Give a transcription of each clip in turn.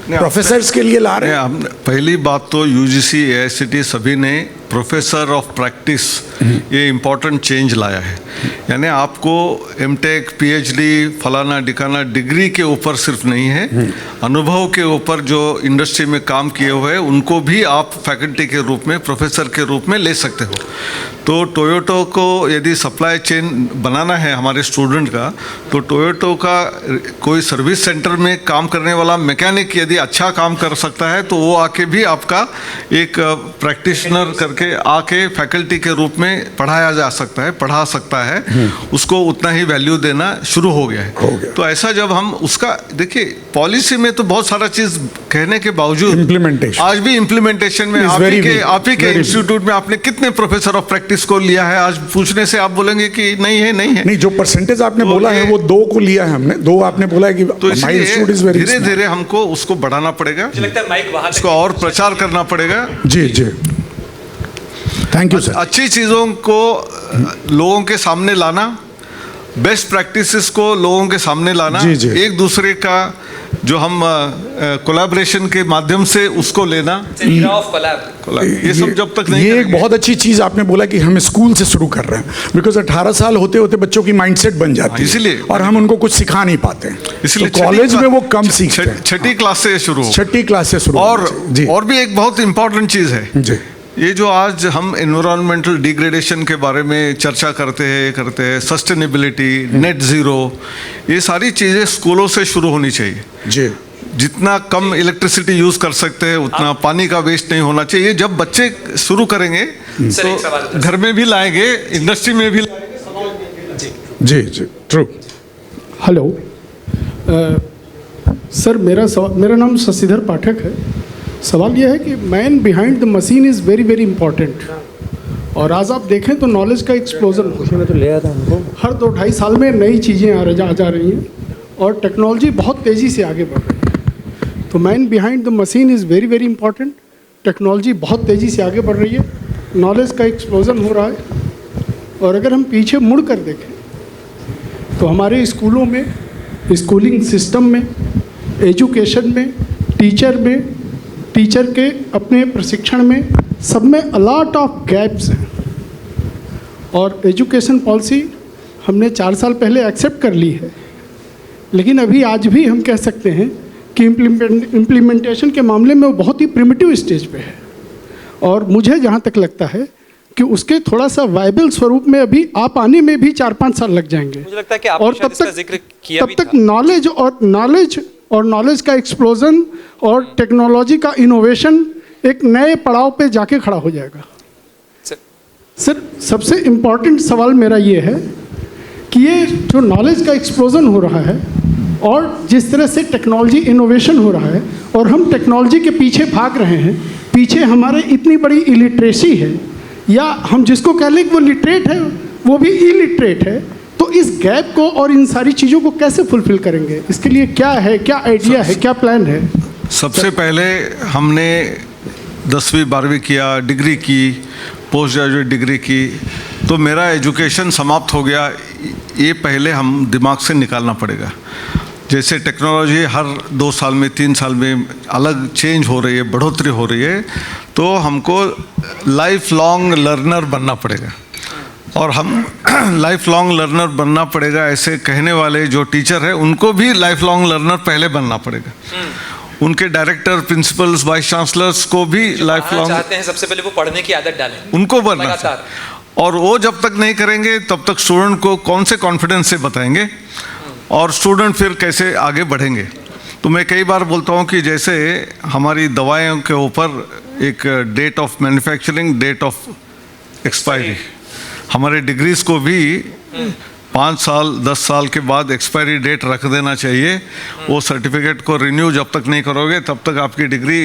Professors के लिए ला रहे हैं। हम पहली बात तो यूजीसी एआईसीटी सभी ने प्रोफेसर ऑफ प्रैक्टिस ये इम्पोर्टेंट चेंज लाया है। यानी आपको एमटेक पीएचडी फलाना डिकाना डिग्री के ऊपर सिर्फ नहीं है, अनुभव के ऊपर जो इंडस्ट्री में काम किए हुए हैं उनको भी आप फैकल्टी के रूप में प्रोफेसर के रूप में ले सकते हो। तो टोयोटो को यदि सप्लाई चेन बनाना है हमारे स्टूडेंट का, तो टोयोटो का कोई सर्विस सेंटर में काम करने वाला मैकेनिक यदि अच्छा काम कर सकता है तो वो आके भी आपका एक प्रैक्टिशनर करके आके फैकल्टी के रूप में पढ़ाया जा सकता है, पढ़ा सकता है, उसको उतना ही वैल्यू देना शुरू हो गया है। तो ऐसा जब हम उसका देखिए, पॉलिसी में तो बहुत सारा चीज कहने के बावजूद इम्प्लीमेंटेशन आज भी इम्प्लीमेंटेशन में आप ही के इंस्टीट्यूट में आपने कितने प्रोफेसर ऑफ प्रैक्टिस को लिया है? आज पूछने से आप बोलेंगे कि नहीं है, नहीं है। नहीं, जो परसेंटेज आपने बोला है वो 2 को लिया है हमने, 2 आपने बोला है कि तो धीरे धीरे हमको उसको बढ़ाना पड़ेगा, उसको और प्रचार करना पड़ेगा। जी जी, थैंक यू सर। अच्छी चीज़ों को लोगों के सामने लाना, बेस्ट प्रैक्टिसेस को लोगों के सामने लाना, जी जी। एक दूसरे का जो हम कोलैबोरेशन के माध्यम से उसको लेना, ये सब जब तक नहीं, ये एक बहुत अच्छी चीज आपने बोला कि हम स्कूल से शुरू कर रहे हैं, बिकॉज 18 साल होते होते बच्चों की माइंडसेट बन जाती है, इसलिए और हम उनको कुछ सिखा नहीं पाते हैं, इसलिए तो कॉलेज में वो कम सीखते हैं। छठी क्लास से शुरू, छठी क्लास से शुरू। और भी एक बहुत इंपॉर्टेंट चीज है जी, ये जो आज हम एनवायरमेंटल डिग्रेडेशन के बारे में चर्चा करते हैं, सस्टेनेबिलिटी, नेट ज़ीरो, ये सारी चीज़ें स्कूलों से शुरू होनी चाहिए जी। जितना कम इलेक्ट्रिसिटी यूज़ कर सकते हैं उतना पानी का वेस्ट नहीं होना चाहिए। जब बच्चे शुरू करेंगे तो घर में भी लाएंगे, इंडस्ट्री में भी लाएंगे। जी जी, ट्रू। हेलो सर, मेरा नाम शशिधर पाठक है। सवाल यह है कि man behind the machine is very very important, और आज आप देखें तो नॉलेज का एक्सप्लोजन हो तो ले आता हमको, हर 2-2.5 साल में नई चीज़ें आ जा रही हैं और टेक्नोलॉजी बहुत तेज़ी से आगे बढ़ रही है। तो man behind the machine is very very important, technology बहुत तेज़ी से आगे बढ़ रही है, नॉलेज का एक्सप्लोजन हो रहा है। और अगर हम पीछे मुड़ कर देखें तो हमारे स्कूलों में, स्कूलिंग सिस्टम में, एजुकेशन में, टीचर के अपने प्रशिक्षण में, सब में अलॉट ऑफ गैप्स हैं। और एजुकेशन पॉलिसी हमने 4 साल पहले एक्सेप्ट कर ली है, लेकिन अभी आज भी हम कह सकते हैं कि इम्प्लीमेंटेशन के मामले में वो बहुत ही प्रिमिटिव स्टेज पे है। और मुझे जहाँ तक लगता है कि उसके थोड़ा सा वायबल स्वरूप में अभी आप आने में भी 4-5 साल लग जाएंगे। मुझे लगता है कि आपने और तब तक नॉलेज का एक्सप्लोजन और टेक्नोलॉजी का इनोवेशन एक नए पड़ाव पे जाके खड़ा हो जाएगा। सर, सबसे इम्पॉर्टेंट सवाल मेरा ये है कि ये जो नॉलेज का एक्सप्लोजन हो रहा है और जिस तरह से टेक्नोलॉजी इनोवेशन हो रहा है और हम टेक्नोलॉजी के पीछे भाग रहे हैं, पीछे हमारे इतनी बड़ी इलिटरेसी है, या हम जिसको कह लें कि वो लिटरेट है वो भी इलिटरेट है, तो इस गैप को और इन सारी चीज़ों को कैसे फुलफिल करेंगे? इसके लिए क्या है, क्या आइडिया है, क्या प्लान है? सबसे पहले हमने 10वीं 12वीं किया, डिग्री की, पोस्ट ग्रेजुएट डिग्री की, तो मेरा एजुकेशन समाप्त हो गया, ये पहले हम दिमाग से निकालना पड़ेगा। जैसे टेक्नोलॉजी हर 2 साल में 3 साल में अलग चेंज हो रही है, बढ़ोतरी हो रही है, तो हमको लाइफ लॉन्ग लर्नर बनना पड़ेगा। और हम लाइफ लॉन्ग लर्नर बनना पड़ेगा, ऐसे कहने वाले जो टीचर हैं उनको भी लाइफ लॉन्ग लर्नर पहले बनना पड़ेगा। उनके डायरेक्टर, प्रिंसिपल्स, वाइस चांसलर्स को भी लाइफ लॉन्ग चाहते हैं सबसे पहले वो पढ़ने की आदत डालें, उनको बनना चाहिए। और वो जब तक नहीं करेंगे तब तक स्टूडेंट को कौन से कॉन्फिडेंस से बताएंगे और स्टूडेंट फिर कैसे आगे बढ़ेंगे। तो मैं कई बार बोलता हूँ कि जैसे हमारी दवाइयों के ऊपर एक date of manufacturing, date of expiry, हमारे डिग्रीज को भी 5 साल 10 साल के बाद एक्सपायरी डेट रख देना चाहिए। वो सर्टिफिकेट को रिन्यू जब तक नहीं करोगे तब तक आपकी डिग्री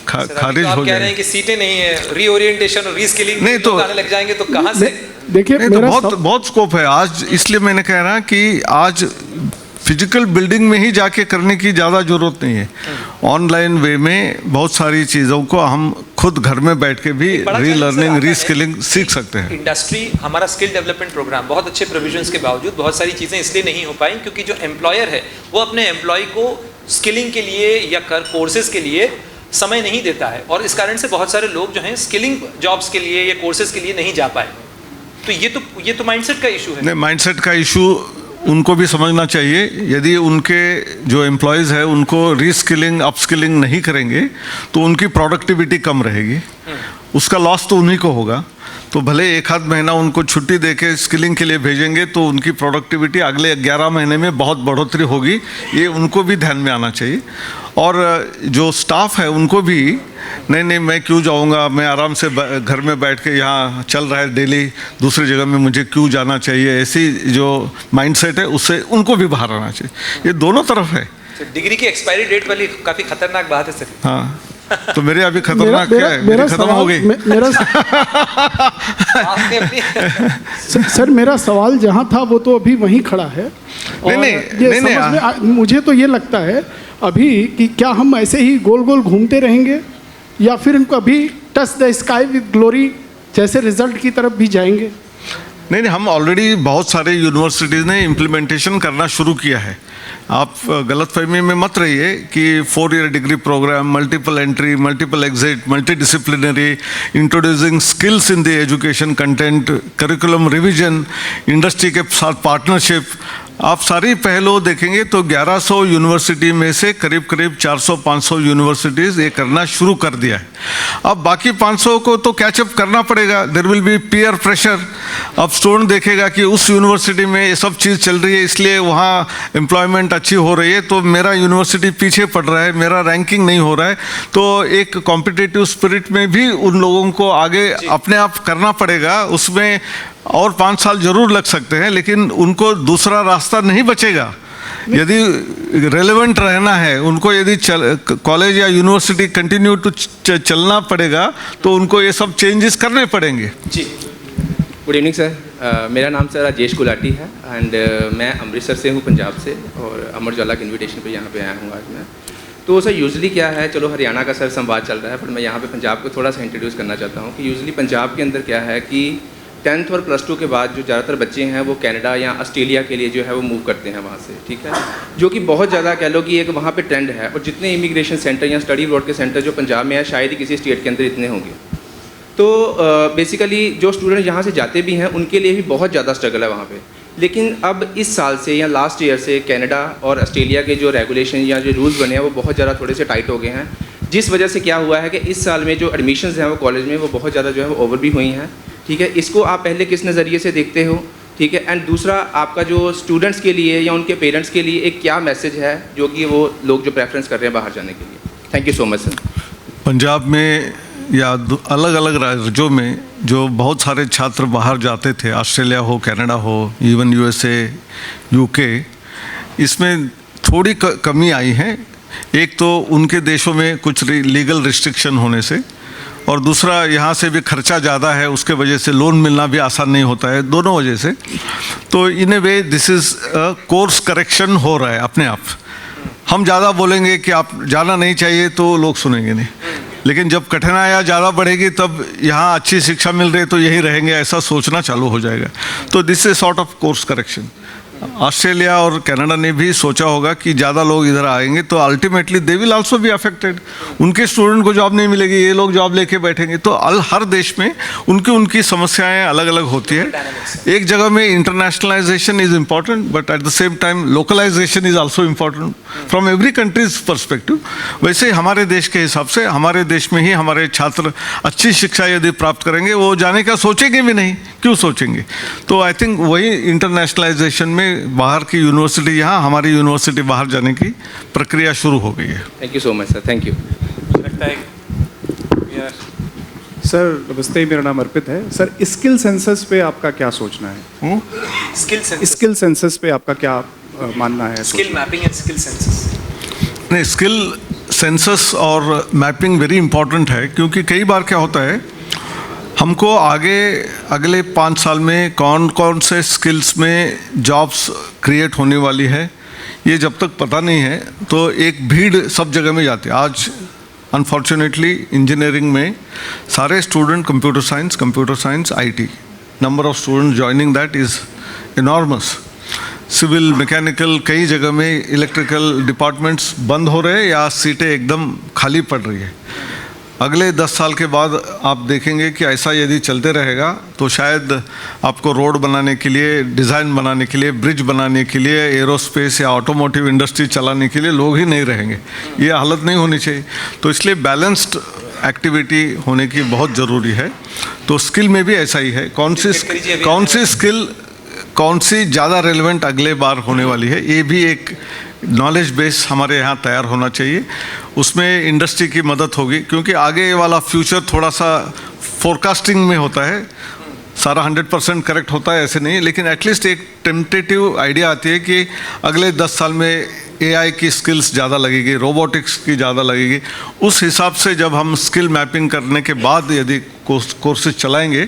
खारिज हो जाएगी। कह रहे हैं कि सीटें नहीं है, रीओरिएंटेशन और रीस्किलिंग नहीं तो आने लग जाएंगे तो कहाँ से? देखिए, तो बहुत स्कोप है आज, इसलिए मैंने कह रहा कि आज फिजिकल बिल्डिंग में ही जाके करने की ज़्यादा ज़रूरत नहीं है। ऑनलाइन वे में बहुत सारी चीज़ों को हम खुद घर में बैठ के भी री लर्निंग, री स्किलिंग सीख सकते हैं। इंडस्ट्री, हमारा स्किल डेवलपमेंट प्रोग्राम बहुत अच्छे प्रोविजंस के बावजूद बहुत सारी चीज़ें इसलिए नहीं हो पाई क्योंकि जो एम्प्लॉयर है वो अपने एम्प्लॉय को स्किलिंग के लिए या कोर्सेज के लिए समय नहीं देता है, और इस कारण से बहुत सारे लोग जो हैं स्किलिंग जॉब्स के लिए या कोर्सेज के लिए नहीं जा पाए। तो ये तो माइंडसेट का इशू है। नहीं, माइंडसेट का इशू उनको भी समझना चाहिए। यदि उनके जो एम्प्लॉयज़ है उनको रीस्किलिंग अपस्किलिंग नहीं करेंगे तो उनकी प्रोडक्टिविटी कम रहेगी, उसका लॉस तो उन्हीं को होगा। तो भले एक आध महीना उनको छुट्टी देके स्किलिंग के लिए भेजेंगे तो उनकी प्रोडक्टिविटी अगले 11 महीने में बहुत बढ़ोतरी होगी, ये उनको भी ध्यान में आना चाहिए। और जो स्टाफ है उनको भी नहीं मैं क्यों जाऊंगा, मैं आराम से घर में बैठ के यहाँ चल रहा है डेली दूसरी जगह में, मुझे क्यों जाना चाहिए, ऐसी जो माइंडसेट है उससे उनको भी बाहर आना चाहिए। ये दोनों तरफ है। डिग्री की एक्सपायरी डेट वाली काफ़ी खतरनाक बात है सर। हाँ, तो मेरे अभी खतरनाक क्या है, मेरी खत्म हो गई। सर मेरा सवाल जहाँ था वो तो अभी वहीं खड़ा है। मुझे तो ये लगता है अभी कि क्या हम ऐसे ही गोल गोल घूमते रहेंगे या फिर इनको अभी touch the sky with glory जैसे रिजल्ट की तरफ भी जाएंगे? नहीं, हम ऑलरेडी बहुत सारे यूनिवर्सिटीज़ ने इम्प्लीमेंटेशन करना शुरू किया है। आप गलतफहमी में मत रहिए कि 4 year degree programme, multiple entry, multiple exit, multi disciplinary, introducing skills in the education content, curriculum revision, industry के साथ पार्टनरशिप, आप सारी पहलू देखेंगे तो 1100 यूनिवर्सिटी में से करीब 400-500 यूनिवर्सिटीज़ ये करना शुरू कर दिया है। अब बाकी 500 को तो कैचअप करना पड़ेगा। There will be peer pressure. अब स्टूडेंट देखेगा कि उस यूनिवर्सिटी में ये सब चीज़ चल रही है, इसलिए वहाँ एम्प्लॉयमेंट अच्छी हो रही है, तो मेरा यूनिवर्सिटी पीछे पड़ रहा है, मेरा रैंकिंग नहीं हो रहा है। तो एक कॉम्पिटिटिव स्पिरिट में भी उन लोगों को आगे अपने आप करना पड़ेगा। उसमें और 5 साल जरूर लग सकते हैं, लेकिन उनको दूसरा रास्ता नहीं बचेगा। यदि रेलेवेंट रहना है उनको, यदि कॉलेज या यूनिवर्सिटी कंटिन्यू टू चलना पड़ेगा तो उनको ये सब चेंजेस करने पड़ेंगे। जी, गुड इवनिंग सर। मेरा नाम सर राजेश गुलाटी है एंड मैं अमृतसर से हूँ, पंजाब से, और अमर उजाला के इन्विटेशन पे यहाँ पे आया हूँ आज मैं। तो सर यूजुअली क्या है, चलो हरियाणा का सर संवाद चल रहा है, पर मैं यहाँ पे पंजाब को थोड़ा सा इंट्रोड्यूस करना चाहता हूँ कि यूजुअली पंजाब के अंदर क्या है कि 10th और +2 के बाद जो ज़्यादातर बच्चे हैं वो कनाडा या ऑस्ट्रेलिया के लिए जो है वो मूव करते हैं वहाँ से, ठीक है, जो कि बहुत ज़्यादा कह लो कि एक वहाँ पे ट्रेंड है। और जितने इमिग्रेशन सेंटर या स्टडी अब्रॉड के सेंटर जो पंजाब में है, शायद ही किसी स्टेट के अंदर इतने होंगे। तो बेसिकली जो स्टूडेंट यहाँ से जाते भी हैं उनके लिए भी बहुत ज़्यादा स्ट्रगल है वहाँ पर। लेकिन अब इस साल से या लास्ट ईयर से कनाडा और ऑस्ट्रेलिया के जो रेगुलेशन या जो रूल्स बने हैं वो बहुत ज़्यादा थोड़े से टाइट हो गए हैं, जिस वजह से क्या हुआ है कि इस साल में जो एडमिशन्स हैं वो कॉलेज में वो बहुत ज़्यादा जो है वो ओवर भी हुई हैं, ठीक है। इसको आप पहले किस नज़रिए से देखते हो, ठीक है, एंड दूसरा आपका जो स्टूडेंट्स के लिए या उनके पेरेंट्स के लिए एक क्या मैसेज है जो कि वो लोग जो प्रेफरेंस कर रहे हैं बाहर जाने के लिए? Thank you so much sir. Punjab में या अलग अलग राज्यों में जो बहुत सारे छात्र बाहर जाते थे, ऑस्ट्रेलिया हो, कनाडा हो, इवन USA, UK, इसमें थोड़ी कमी आई है। एक तो उनके देशों में कुछ लीगल रिस्ट्रिक्शन होने से, और दूसरा यहाँ से भी खर्चा ज़्यादा है, उसके वजह से लोन मिलना भी आसान नहीं होता है, दोनों वजह से। तो in a way this is course correction हो रहा है अपने आप। हम ज़्यादा बोलेंगे कि आप जाना नहीं चाहिए तो लोग सुनेंगे नहीं, लेकिन जब कठिनाइयाँ ज़्यादा बढ़ेगी तब यहाँ अच्छी शिक्षा मिल रही है तो यही रहेंगे, ऐसा सोचना चालू हो जाएगा। तो this is sort of course correction. Australia और कनाडा ने भी सोचा होगा कि ज़्यादा लोग इधर आएंगे तो ultimately they will also be affected. उनके स्टूडेंट को जॉब नहीं मिलेगी, ये लोग जॉब लेके बैठेंगे। तो हर देश में उनकी समस्याएं अलग अलग होती है। एक जगह में internationalisation is important, but at the same time localisation is also important from every country's perspective. वैसे हमारे देश के हिसाब से हमारे देश में ही हमारे छात्र अच्छी शिक्षा यदि प्राप्त करेंगे वो जाने का सोचेंगे भी नहीं, क्यों सोचेंगे। तो आई थिंक वही इंटरनेशनलाइजेशन में बाहर की यूनिवर्सिटी, यहाँ हमारी यूनिवर्सिटी बाहर जाने की प्रक्रिया शुरू हो गई है। Thank you so much sir, thank you. लगता है सर नमस्ते, मेरा नाम अर्पित है। सर स्किल सेंसस पे आपका क्या सोचना है? स्किल सेंसस पे आपका क्या मानना है? Skill mapping and skill census. नहीं, स्किल सेंसस और मैपिंग वेरी इंपॉर्टेंट है, क्योंकि कई बार क्या होता है हमको आगे अगले 5 साल में कौन कौन से स्किल्स में जॉब्स क्रिएट होने वाली है, ये जब तक पता नहीं है तो एक भीड़ सब जगह में जाती है। आज अनफॉर्चुनेटली इंजीनियरिंग में सारे student computer science IT, number of student joining that is enormous. Civil mechanical कई जगह में इलेक्ट्रिकल डिपार्टमेंट्स बंद हो रहे हैं या सीटें एकदम खाली पड़ रही है। अगले 10 साल के बाद आप देखेंगे कि ऐसा यदि चलते रहेगा तो शायद आपको रोड बनाने के लिए, डिज़ाइन बनाने के लिए, ब्रिज बनाने के लिए, एरोस्पेस या ऑटोमोटिव इंडस्ट्री चलाने के लिए लोग ही नहीं रहेंगे। ये हालत नहीं होनी चाहिए। तो इसलिए बैलेंस्ड एक्टिविटी होने की बहुत ज़रूरी है। तो स्किल में भी ऐसा ही है, कौन सी स्किल कौन सी ज़्यादा रेलेवेंट अगले बार होने वाली है, ये भी एक नॉलेज बेस हमारे यहाँ तैयार होना चाहिए। उसमें इंडस्ट्री की मदद होगी, क्योंकि आगे वाला फ्यूचर थोड़ा सा फोरकास्टिंग में होता है। सारा 100% करेक्ट होता है ऐसे नहीं, लेकिन एटलीस्ट एक टेंटेटिव आइडिया आती है कि अगले 10 साल में AI की स्किल्स ज़्यादा लगेगी, रोबोटिक्स की ज़्यादा लगेगी। उस हिसाब से जब हम स्किल मैपिंग करने के बाद यदि कोर्सेज चलाएंगे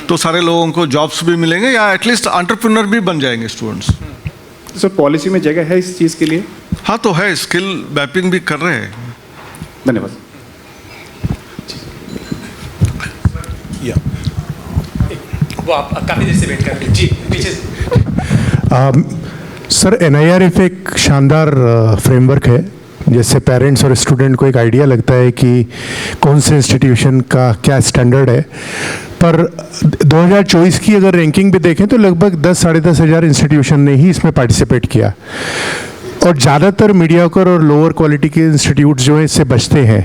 तो सारे लोगों को जॉब्स भी मिलेंगे या एटलीस्ट एंटरप्रेन्योर भी बन जाएंगे स्टूडेंट्स। सर पॉलिसी में जगह है इस चीज़ के लिए? हाँ, तो है, स्किल मैपिंग भी कर रहे हैं। धन्यवाद। वो आप काफ़ी देर से वेट कर रहे हैं। जी, पीछे से। सर NIRF एक शानदार फ्रेमवर्क है, जिससे पेरेंट्स और स्टूडेंट को एक आइडिया लगता है कि कौन से इंस्टीट्यूशन का क्या स्टैंडर्ड है। पर 2024 की अगर रैंकिंग भी देखें तो लगभग 10-साढ़े 10 हज़ार इंस्टीट्यूशन ने ही इसमें पार्टिसिपेट किया, और ज़्यादातर मीडियोकर और लोअर क्वालिटी के इंस्टीट्यूट जो हैं इससे बचते हैं।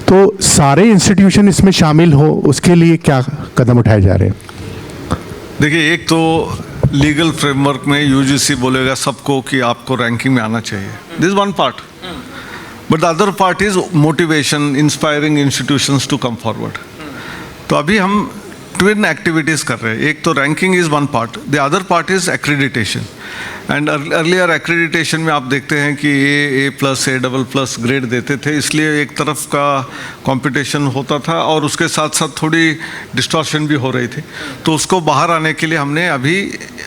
तो सारे इंस्टीट्यूशन इसमें शामिल हो, उसके लिए क्या कदम उठाए जा रहे हैं? देखिए, एक तो लीगल फ्रेमवर्क में UGC बोलेगा सबको कि आपको रैंकिंग में आना चाहिए। This one part, but the other part is motivation, inspiring institutions to come forward. तो अभी हम ट्विन एक्टिविटीज़ कर रहे हैं। एक तो ranking is one part, the other part is accreditation. And earlier accreditation में आप देखते हैं कि A+, A++ ग्रेड देते थे, इसलिए एक तरफ का कंपटीशन होता था और उसके साथ साथ थोड़ी डिस्टॉर्शन भी हो रही थी। तो उसको बाहर आने के लिए हमने अभी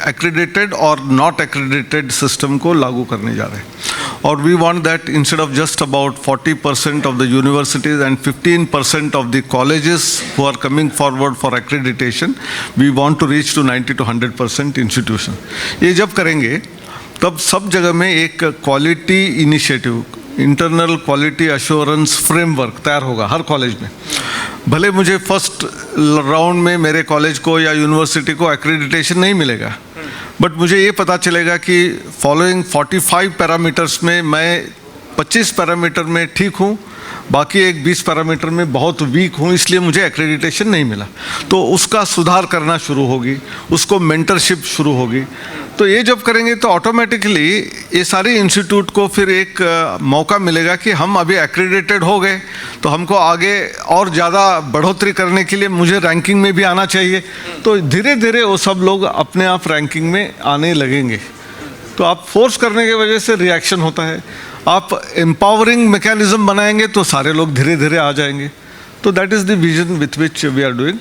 एक्रेडिटेड और नॉट एक्रेडिटेड सिस्टम को लागू करने जा रहे हैं। और we want that instead of just about 40% of the universities and 15% of the colleges who are coming forward for accreditation, we want to reach to 90 to 100% institution. ये जब करेंगे तब सब जगह में एक quality initiative, internal quality assurance framework तैयार होगा हर कॉलेज में। भले मुझे फर्स्ट राउंड में मेरे कॉलेज को या यूनिवर्सिटी को एक्रेडिटेशन नहीं मिलेगा, बट मुझे ये पता चलेगा कि फॉलोइंग 45 पैरामीटर्स में मैं 25 पैरामीटर में ठीक हूँ, बाकी एक 20 पैरामीटर में बहुत वीक हूँ, इसलिए मुझे एक्रेडिटेशन नहीं मिला। तो उसका सुधार करना शुरू होगी, उसको मेंटरशिप शुरू होगी। तो ये जब करेंगे तो ऑटोमेटिकली ये सारे इंस्टीट्यूट को फिर एक मौका मिलेगा कि हम अभी एक्रेडिटेड हो गए तो हमको आगे और ज़्यादा बढ़ोतरी करने के लिए मुझे रैंकिंग में भी आना चाहिए। तो धीरे धीरे वो सब लोग अपने आप रैंकिंग में आने लगेंगे। तो आप फोर्स करने की वजह से रिएक्शन होता है, आप एम्पावरिंग मैकेनिज्म बनाएंगे तो सारे लोग धीरे धीरे आ जाएंगे। तो that is the vision with which we are doing.